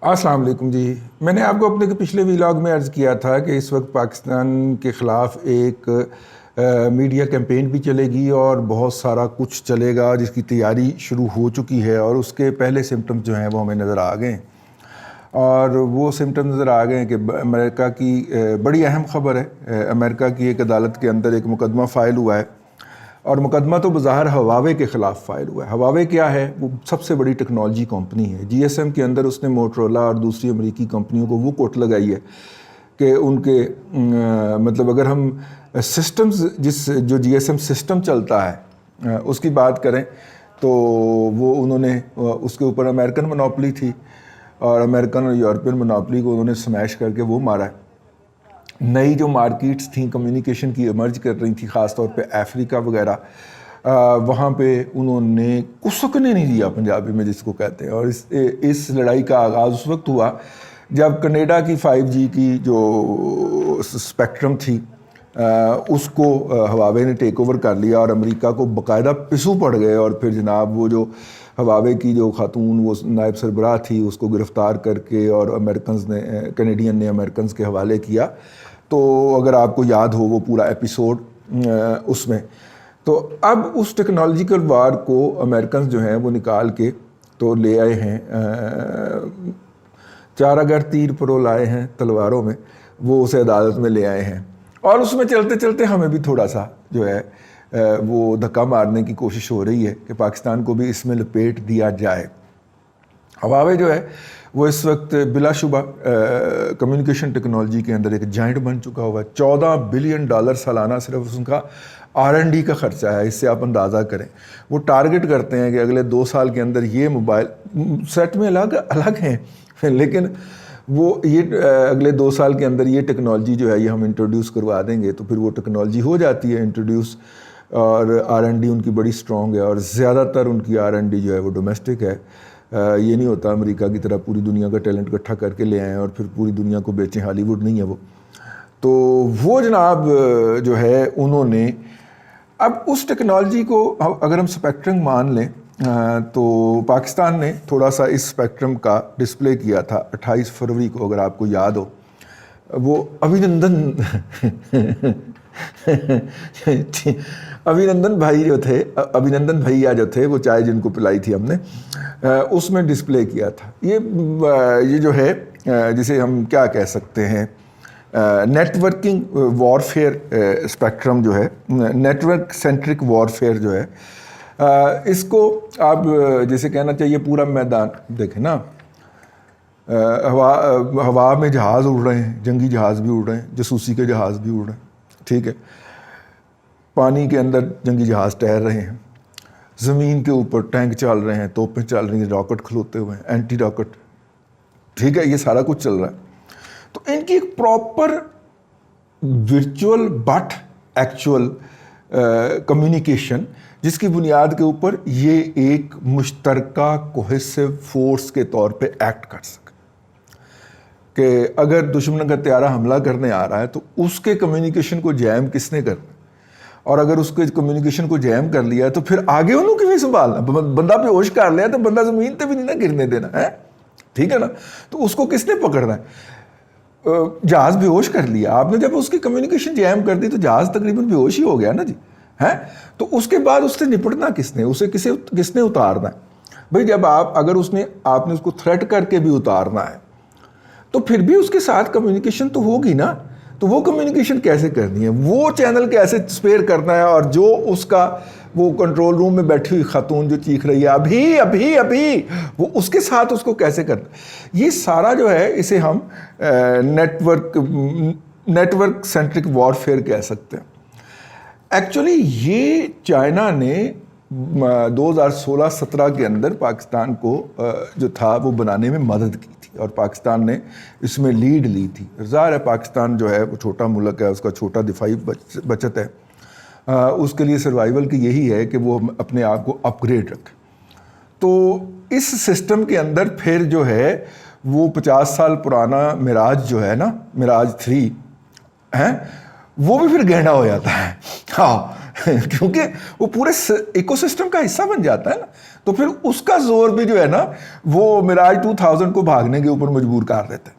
السلام علیکم جی. میں نے آپ کو اپنے پچھلے ویلاگ میں عرض کیا تھا کہ اس وقت پاکستان کے خلاف ایک میڈیا کیمپین بھی چلے گی اور بہت سارا کچھ چلے گا جس کی تیاری شروع ہو چکی ہے، اور اس کے پہلے سمٹمز جو ہیں وہ ہمیں نظر آ گئے ہیں. اور وہ سمٹمز نظر آ گئے ہیں کہ امریکہ کی بڑی اہم خبر ہے. امریکہ کی ایک عدالت کے اندر ایک مقدمہ فائل ہوا ہے، اور مقدمہ تو بظاہر ہواوے کے خلاف فائل ہوا ہے. ہواوے کیا ہے؟ وہ سب سے بڑی ٹیکنالوجی کمپنی ہے. جی ایس ایم کے اندر اس نے موٹرولا اور دوسری امریکی کمپنیوں کو وہ کوٹ لگائی ہے کہ ان کے مطلب اگر ہم سسٹمز جو جی ایس ایم سسٹم چلتا ہے اس کی بات کریں تو وہ انہوں نے اس کے اوپر امریکن منوپلی تھی، اور امریکن اور یورپین منوپلی کو انہوں نے سمیش کر کے وہ مارا ہے. نئی جو مارکیٹس تھیں کمیونیکیشن کی ایمرج کر رہی تھیں، خاص طور پہ افریقہ وغیرہ، وہاں پہ انہوں نے کسکنے نہیں دیا، پنجابی میں جس کو کہتے ہیں. اور اس لڑائی کا آغاز اس وقت ہوا جب کینیڈا کی 5G کی جو اسپیکٹرم تھی اس کو ہواوے نے ٹیک اوور کر لیا، اور امریکہ کو باقاعدہ پسو پڑ گئے. اور پھر جناب وہ جو ہواوے کی جو خاتون وہ نائب سربراہ تھی اس کو گرفتار کر کے اور کینیڈین نے امریکنز کے حوالے کیا. تو اگر آپ کو یاد ہو وہ پورا ایپیسوڈ اس میں، تو اب اس ٹیکنالوجیکل وار کو امریکنز جو ہیں وہ نکال کے تو لے آئے ہیں، چار اگر تیر پرو لائے ہیں تلواروں میں، وہ اسے عدالت میں لے آئے ہیں. اور اس میں چلتے چلتے ہمیں بھی تھوڑا سا جو ہے وہ دھکا مارنے کی کوشش ہو رہی ہے کہ پاکستان کو بھی اس میں لپیٹ دیا جائے. ہواوے جو ہے وہ اس وقت بلا شبہ کمیونیکیشن ٹیکنالوجی کے اندر ایک جائنٹ بن چکا ہوا ہے. $14 بلین سالانہ صرف ان کا R&D کا خرچہ ہے. اس سے آپ اندازہ کریں. وہ ٹارگٹ کرتے ہیں کہ اگلے 2 سال کے اندر یہ موبائل سیٹ میں الگ ہیں لیکن وہ یہ اگلے 2 سال کے اندر یہ ٹیکنالوجی جو ہے یہ ہم انٹروڈیوس کروا دیں گے. تو پھر وہ ٹیکنالوجی ہو جاتی ہے انٹروڈیوس، اور R&D ان کی بڑی اسٹرانگ ہے، اور زیادہ تر ان کی R&D جو ہے وہ ڈومیسٹک ہے. یہ نہیں ہوتا امریکہ کی طرح پوری دنیا کا ٹیلنٹ اکٹھا کر کے لے آئیں اور پھر پوری دنیا کو بیچیں. ہالی ووڈ نہیں ہے وہ. تو وہ جناب جو ہے انہوں نے اب اس ٹیکنالوجی کو اگر ہم اسپیکٹرم مان لیں تو پاکستان نے تھوڑا سا اس اسپیکٹرم کا ڈسپلے کیا تھا 28 فروری کو، اگر آپ کو یاد ہو. وہ ابھینندن بھائیا جو تھے وہ چائے جن کو پلائی تھی ہم نے اس میں ڈسپلے کیا تھا. یہ جو ہے جسے ہم کیا کہہ سکتے ہیں، نیٹ ورکنگ وارفیئر اسپیکٹرم جو ہے، نیٹ ورک سینٹرک وارفیئر جو ہے، اس کو آپ جیسے کہنا چاہیے پورا میدان دیکھیں نا. ہوا میں جہاز اڑ رہے ہیں، جنگی جہاز بھی اڑ رہے ہیں، جاسوسی کے جہاز بھی اڑ رہے ہیں، ٹھیک ہے. پانی کے اندر جنگی جہاز ٹہر رہے ہیں، زمین کے اوپر ٹینک چل رہے ہیں، توپیں چل رہی ہیں، راکٹ کھلوتے ہوئے ہیں، اینٹی راکٹ، ٹھیک ہے. یہ سارا کچھ چل رہا ہے. تو ان کی ایک proper virtual but actual communication جس کی بنیاد کے اوپر یہ ایک مشترکہ کوہیسو فورس کے طور پہ ایکٹ کر سکے کہ اگر دشمن کا طیارہ حملہ کرنے آ رہا ہے تو اس کے کمیونیکیشن کو جیم کس نے کرنا، اور اگر اس کے کمیونیکیشن کو جیم کر لیا تو پھر آگے انہوں کی بھی سنبھالنا. بندہ بے ہوش کر لیا تو بندہ زمین پہ بھی نہیں نہ گرنے دینا ہے، ٹھیک ہے نا. تو اس کو کس نے پکڑنا ہے؟ جہاز بے ہوش کر لیا آپ نے، جب اس کی کمیونیکیشن جیم کر دی تو جہاز تقریباً بے ہوش ہی ہو گیا نا جی، ہے. تو اس کے بعد اس سے نپٹنا کس نے، اسے کس نے اتارنا ہے؟ بھئی جب آپ نے اس کو تھریٹ کر کے بھی اتارنا ہے تو پھر بھی اس کے ساتھ کمیونیکیشن تو ہوگی نا. تو وہ کمیونیکیشن کیسے کرنی ہے، وہ چینل کیسے اسپیئر کرنا ہے، اور جو اس کا وہ کنٹرول روم میں بیٹھی ہوئی خاتون جو چیخ رہی ہے ابھی وہ اس کے ساتھ اس کو کیسے کرنا. یہ سارا جو ہے اسے ہم نیٹ ورک سینٹرک وارفیئر کہہ سکتے ہیں. ایکچولی یہ چائنا نے 2016-17 کے اندر پاکستان کو جو تھا وہ بنانے میں مدد کی تھی، اور پاکستان نے اس میں لیڈ لی تھی. ظاہر ہے پاکستان جو ہے وہ چھوٹا ملک ہے، اس کا چھوٹا دفاعی بچت ہے، اس کے لیے سروائیول کی یہی ہے کہ وہ اپنے آپ کو اپ گریڈ رکھے. تو اس سسٹم کے اندر پھر جو ہے وہ 50 سال پرانا میراج جو ہے نا، میراج 3 ہے، وہ بھی پھر گہنا ہو جاتا ہے. ہاں کیونکہ وہ پورے ایکو سسٹم کا حصہ بن جاتا ہے نا. تو پھر اس کا زور بھی جو ہے نا وہ میراج 2000 کو بھاگنے کے اوپر مجبور کر دیتا ہے.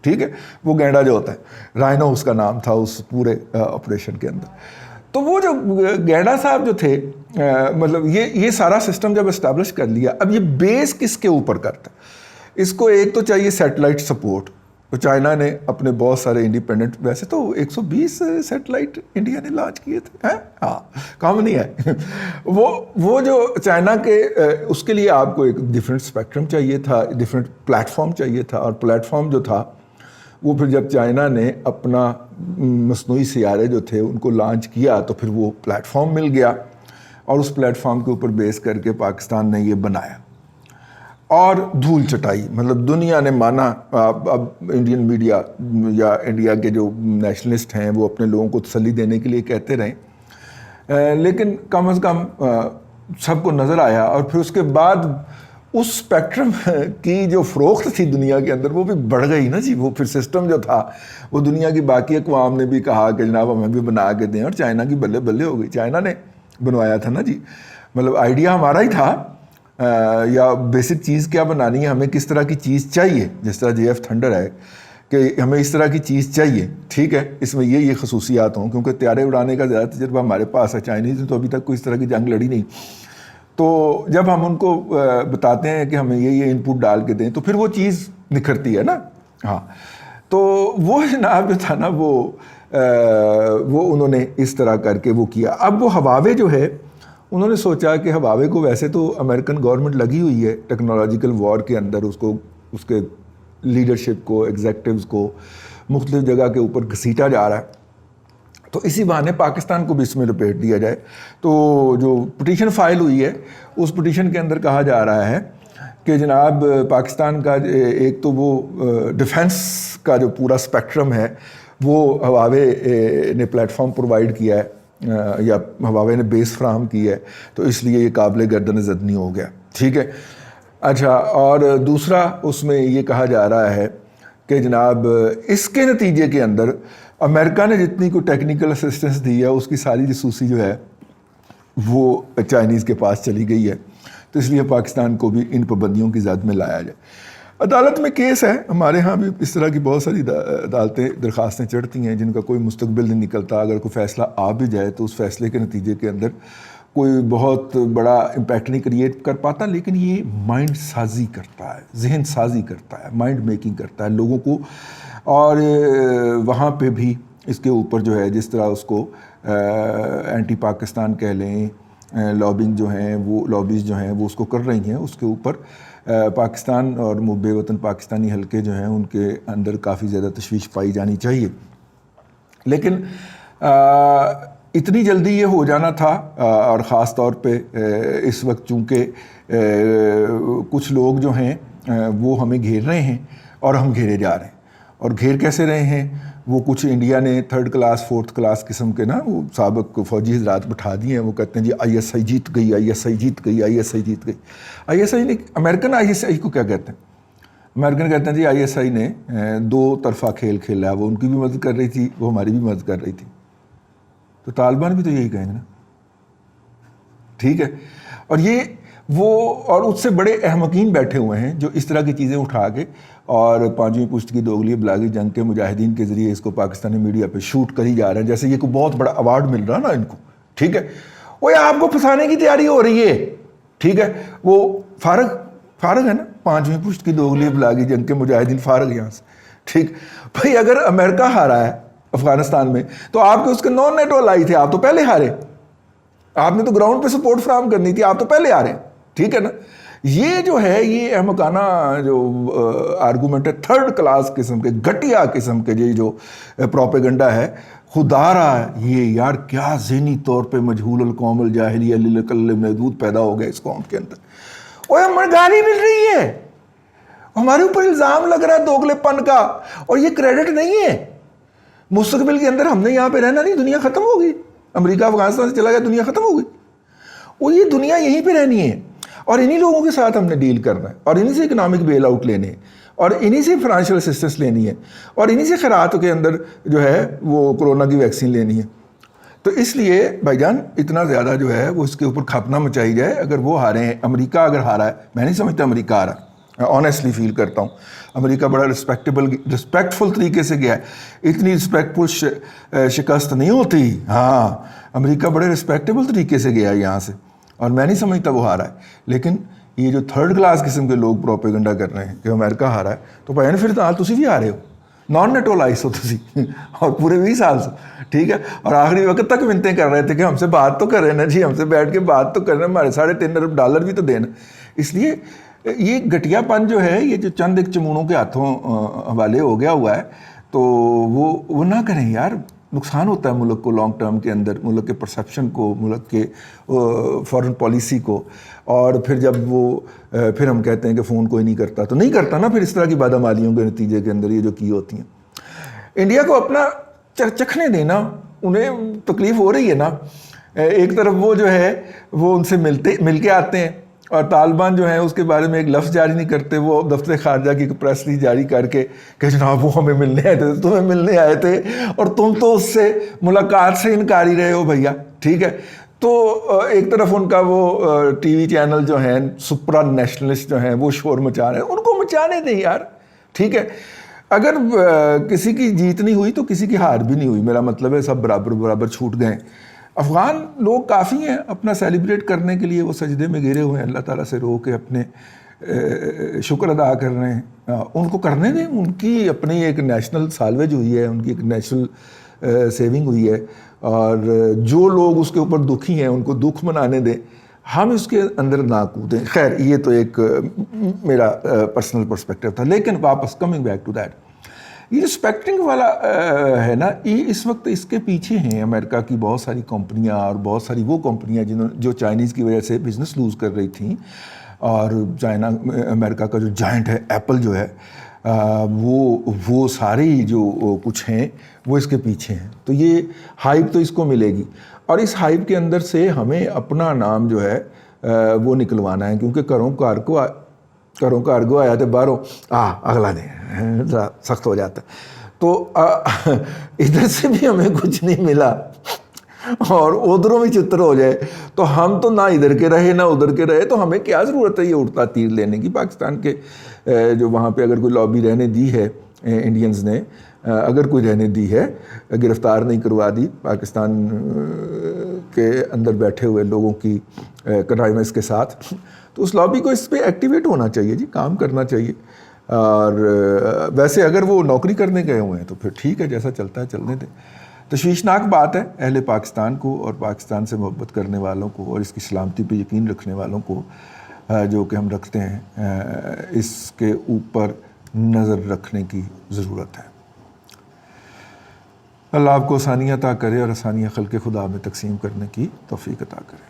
ٹھیک ہے, وہ گینڈا جو ہوتا ہے, رائنو اس کا نام تھا اس پورے آپریشن کے اندر. تو وہ جو گینڈا صاحب جو تھے, مطلب یہ سارا سسٹم جب اسٹیبلش کر لیا, اب یہ بیس کس کے اوپر کرتا ہے؟ اس کو ایک تو چاہیے سیٹلائٹ سپورٹ. تو چائنا نے اپنے بہت سارے انڈیپینڈنٹ, ویسے تو 120 سیٹلائٹ انڈیا نے لانچ کیے تھے, ہاں کام نہیں ہے. وہ جو چائنا کے, اس کے لیے آپ کو ایک ڈفرینٹ اسپیکٹرم چاہیے تھا, ڈفرینٹ پلیٹ فارم چاہیے تھا. اور پلیٹ فارم جو تھا وہ پھر جب چائنا نے اپنا مصنوعی سیارے جو تھے ان کو لانچ کیا تو پھر وہ پلیٹ فارم مل گیا, اور اس پلیٹ فارم کے اوپر بیس کر کے پاکستان نے یہ بنایا اور دھول چٹائی. مطلب دنیا نے مانا, اب انڈین میڈیا یا انڈیا کے جو نیشنلسٹ ہیں وہ اپنے لوگوں کو تسلی دینے کے لیے کہتے رہیں, لیکن کم از کم سب کو نظر آیا. اور پھر اس کے بعد اس اسپیکٹرم کی جو فروخت تھی دنیا کے اندر وہ بھی بڑھ گئی نا جی. وہ پھر سسٹم جو تھا وہ دنیا کی باقی اقوام نے بھی کہا کہ جناب ہمیں بھی بنا کے دیں, اور چائنا کی بلے بلے ہو گئی. چائنا نے بنوایا تھا نا جی, مطلب آئیڈیا ہمارا ہی تھا, یا بیسک چیز کیا بنانی ہے, ہمیں کس طرح کی چیز چاہیے. جس طرح JF تھنڈر ہے کہ ہمیں اس طرح کی چیز چاہیے, ٹھیک ہے, اس میں یہ خصوصیات ہوں, کیونکہ طیارے اڑانے کا زیادہ تجربہ ہمارے پاس ہے. چائنیز نے تو ابھی تک کوئی اس طرح کی جنگ لڑی نہیں. تو جب ہم ان کو بتاتے ہیں کہ ہمیں یہ ان پٹ ڈال کے دیں تو پھر وہ چیز نکھرتی ہے نا. ہاں, تو وہ جناب جو تھا نا وہ انہوں نے اس طرح کر کے وہ کیا. اب وہ ہواوے جو ہے, انہوں نے سوچا کہ ہواوے کو ویسے تو امریکن گورنمنٹ لگی ہوئی ہے ٹیکنالوجیکل وار کے اندر, اس کے لیڈرشپ کو, ایگزیکٹوز کو مختلف جگہ کے اوپر گھسیٹا جا رہا ہے, تو اسی بہانے پاکستان کو بھی اس میں لپیٹ دیا جائے. تو جو پٹیشن فائل ہوئی ہے اس پٹیشن کے اندر کہا جا رہا ہے کہ جناب پاکستان کا ایک تو وہ ڈیفنس کا جو پورا اسپیکٹرم ہے وہ ہواوے نے پلیٹ فارم پرووائڈ کیا ہے, یا ہواوے نے بیس فراہم کی ہے, تو اس لیے یہ قابل گردن زدنی ہو گیا. ٹھیک ہے, اچھا. اور دوسرا اس میں یہ کہا جا رہا ہے کہ جناب اس کے نتیجے کے اندر امریکہ نے جتنی کوئی ٹیکنیکل اسسٹنس دی ہے اس کی ساری جسوسی جو ہے وہ چائنیز کے پاس چلی گئی ہے, تو اس لیے پاکستان کو بھی ان پابندیوں کی زد میں لایا جائے. عدالت میں کیس ہے, ہمارے ہاں بھی اس طرح کی بہت ساری عدالتیں درخواستیں چڑھتی ہیں جن کا کوئی مستقبل نہیں نکلتا. اگر کوئی فیصلہ آ بھی جائے تو اس فیصلے کے نتیجے کے اندر کوئی بہت بڑا امپیکٹ نہیں کریٹ کر پاتا, لیکن یہ مائنڈ سازی کرتا ہے, ذہن سازی کرتا ہے, مائنڈ میکنگ کرتا ہے لوگوں کو. اور وہاں پہ بھی اس کے اوپر جو ہے جس طرح اس کو اینٹی پاکستان کہہ لیں, لابنگ جو ہیں وہ لابیز جو ہیں وہ اس کو کر رہی ہیں, اس کے اوپر پاکستان اور محب وطن پاکستانی حلقے جو ہیں ان کے اندر کافی زیادہ تشویش پائی جانی چاہیے. لیکن اتنی جلدی یہ ہو جانا تھا, اور خاص طور پہ اس وقت چونکہ کچھ لوگ جو ہیں وہ ہمیں گھیر رہے ہیں اور ہم گھیرے جا رہے ہیں. اور گھیر کیسے رہے ہیں, وہ کچھ انڈیا نے 3rd کلاس 4th کلاس قسم کے نا وہ سابق فوجی حضرات بٹھا دیے ہیں. وہ کہتے ہیں جی ISI جیت گئی, ISI جیت گئی, ISI جیت گئی. ISI نے, امریکن ISI کو کیا کہتے ہیں, امریکن کہتے ہیں جی ISI نے 2 طرفہ کھیل کھیلا ہے, وہ ان کی بھی مدد کر رہی تھی, وہ ہماری بھی مدد کر رہی تھی. تو طالبان بھی تو یہی کہیں گے نا, ٹھیک ہے. اور یہ وہ اور اس سے بڑے احمقین بیٹھے ہوئے ہیں جو اس طرح کی چیزیں اٹھا کے اور 5ویں پشت کی دوگلی بلاغی جنگ کے مجاہدین کے ذریعے اس کو پاکستانی میڈیا پہ شوٹ کری جا رہے ہیں جیسے یہ کوئی بہت بڑا ایوارڈ مل رہا نا ان کو. ٹھیک ہے, وہ آپ کو پھنسانے کی تیاری ہو رہی ہے. ٹھیک ہے, وہ فارغ ہے نا, 5ویں پشت کی دوگلی بلاغی جنگ کے مجاہدین فارغ یہاں سے. ٹھیک بھائی, اگر امریکہ ہارا ہے افغانستان میں تو آپ کے اس کے نان نیٹو الائی تھے, آپ تو پہلے ہارے. آپ نے تو گراؤنڈ پہ سپورٹ فراہم کرنی تھی, آپ تو پہلے آ رہے ہیں. ٹھیک ہے نا. یہ جو ہے یہ احمقانہ جو آرگومنٹ ہے, 3rd کلاس قسم کے, گھٹیا قسم کے, یہ جو پروپیگنڈا ہے, خدا رہا یہ یار کیا ذہنی طور پہ مجہول القوم الجاہلیہ للقل محدود پیدا ہو گیا اس قوم کے اندر. اور ہمیں گالی مل رہی ہے, ہمارے اوپر الزام لگ رہا ہے دوگلے پن کا, اور یہ کریڈٹ نہیں ہے. مستقبل کے اندر ہم نے یہاں پہ رہنا نہیں, دنیا ختم ہوگی. امریکہ افغانستان سے چلا گیا, دنیا ختم ہو گئی. وہ یہ دنیا یہیں پہ رہنی ہے, اور انہی لوگوں کے ساتھ ہم نے ڈیل کرنا ہے, اور انہی سے اکنامک بیل آؤٹ لینے ہیں, اور انہی سے فائنینشیل اسسٹنس لینی ہے, اور انہی سے خیرات کے اندر جو ہے وہ کورونا کی ویکسین لینی ہے. تو اس لیے بھائی جان اتنا زیادہ جو ہے وہ اس کے اوپر کھپنا مچائی جائے. اگر وہ ہارے ہیں, امریکہ اگر ہارا ہے, میں نہیں سمجھتا امریکہ ہارا, میں آنیسٹلی فیل کرتا ہوں امریکہ بڑا رسپیکٹفل طریقے سے گیا ہے. اتنی رسپیکٹفل شکست نہیں ہوتی. ہاں, امریکہ بڑے رسپیکٹیبل طریقے سے گیا ہے یہاں سے, اور میں نہیں سمجھتا وہ ہارا ہے. لیکن یہ جو تھرڈ کلاس قسم کے لوگ پروپیگنڈا کر رہے ہیں کہ امریکہ ہارا ہے, تو بھائی پھر تو تسی بھی ہارے ہو, نان نیٹرلائز ہو تسی اور پورے 20 سال سے, ٹھیک ہے. اور آخری وقت تک منتیں کر رہے تھے کہ ہم سے بات تو کریں نا جی, ہم سے بیٹھ کے بات تو کرنا, ہمارے $3.5 ارب بھی تو دینا. اس لیے یہ گھٹیا پن جو ہے, یہ جو چند ایک چمونوں کے ہاتھوں حوالے ہو گیا ہوا ہے, تو وہ نہ کریں یار. نقصان ہوتا ہے ملک کو لانگ ٹرم کے اندر, ملک کے پرسیپشن کو, ملک کے فارن پالیسی کو. اور پھر جب پھر ہم کہتے ہیں کہ فون کوئی نہیں کرتا, تو نہیں کرتا نا پھر اس طرح کی بادامالیوں کے نتیجے کے اندر یہ جو کی ہوتی ہیں. انڈیا کو اپنا چکھنے دینا, انہیں تکلیف ہو رہی ہے نا. ایک طرف وہ جو ہے وہ ان سے مل کے آتے ہیں, اور طالبان جو ہیں اس کے بارے میں ایک لفظ جاری نہیں کرتے. وہ دفتر خارجہ کی پریس ریلیز جاری کر کے کہ جناب وہ ہمیں ملنے آئے تھے, تمہیں ملنے آئے تھے, اور تم تو اس سے ملاقات سے انکار ہی رہے ہو بھیا, ٹھیک ہے. تو ایک طرف ان کا وہ ٹی وی چینل جو ہیں سپرا نیشنلسٹ جو ہیں وہ شور مچا رہے ہیں, ان کو مچانے دیں یار, ٹھیک ہے. اگر کسی کی جیت نہیں ہوئی تو کسی کی ہار بھی نہیں ہوئی, میرا مطلب ہے سب برابر برابر چھوٹ گئے. افغان لوگ کافی ہیں اپنا سیلیبریٹ کرنے کے لیے, وہ سجدے میں گرے ہوئے ہیں, اللہ تعالیٰ سے رو کے اپنے شکر ادا کر رہے ہیں. ان کو کرنے دیں, ان کی اپنی ایک نیشنل سالویج ہوئی ہے, ان کی ایک نیشنل سیونگ ہوئی ہے, اور جو لوگ اس کے اوپر دکھی ہیں ان کو دکھ منانے دیں, ہم اس کے اندر نہ کودیں. خیر یہ تو ایک میرا پرسنل پرسپیکٹیو تھا. لیکن واپس کمنگ بیک ٹو دیٹ, یہ جو اسپیکٹرنگ والا ہے نا, یہ اس وقت اس کے پیچھے ہیں امریکہ کی بہت ساری کمپنیاں, اور بہت ساری وہ کمپنیاں جو چائنیز کی وجہ سے بزنس لوز کر رہی تھیں. اور چائنا امریکہ کا جو جائنٹ ہے ایپل جو ہے, وہ سارے جو کچھ ہیں وہ اس کے پیچھے ہیں. تو یہ ہائپ تو اس کو ملے گی, اور اس ہائپ کے اندر سے ہمیں اپنا نام جو ہے وہ نکلوانا ہے. کیونکہ کروں کارگو آیا تھے باہروں, اگلا دن ذرا سخت ہو جاتا ہے. تو ادھر سے بھی ہمیں کچھ نہیں ملا, اور ادھروں بھی چتر ہو جائے, تو ہم تو نہ ادھر کے رہے نہ ادھر کے رہے, تو ہمیں کیا ضرورت ہے یہ اڑتا تیر لینے کی. پاکستان کے جو وہاں پہ اگر کوئی لابی رہنے دی ہے انڈینز نے, اگر کوئی رہنے دی ہے, گرفتار نہیں کروا دی پاکستان کے اندر بیٹھے ہوئے لوگوں کی کنائمنس کے ساتھ, تو اس لابی کو اس پہ ایکٹیویٹ ہونا چاہیے جی, کام کرنا چاہیے. اور ویسے اگر وہ نوکری کرنے گئے ہوئے ہیں تو پھر ٹھیک ہے, جیسا چلتا ہے چلنے دیں. تشویشناک بات ہے اہل پاکستان کو, اور پاکستان سے محبت کرنے والوں کو, اور اس کی سلامتی پہ یقین رکھنے والوں کو جو کہ ہم رکھتے ہیں, اس کے اوپر نظر رکھنے کی ضرورت ہے. اللہ آپ کو آسانیاں عطا کرے, اور آسانیاں خلق خدا میں تقسیم کرنے کی توفیق عطا کرے.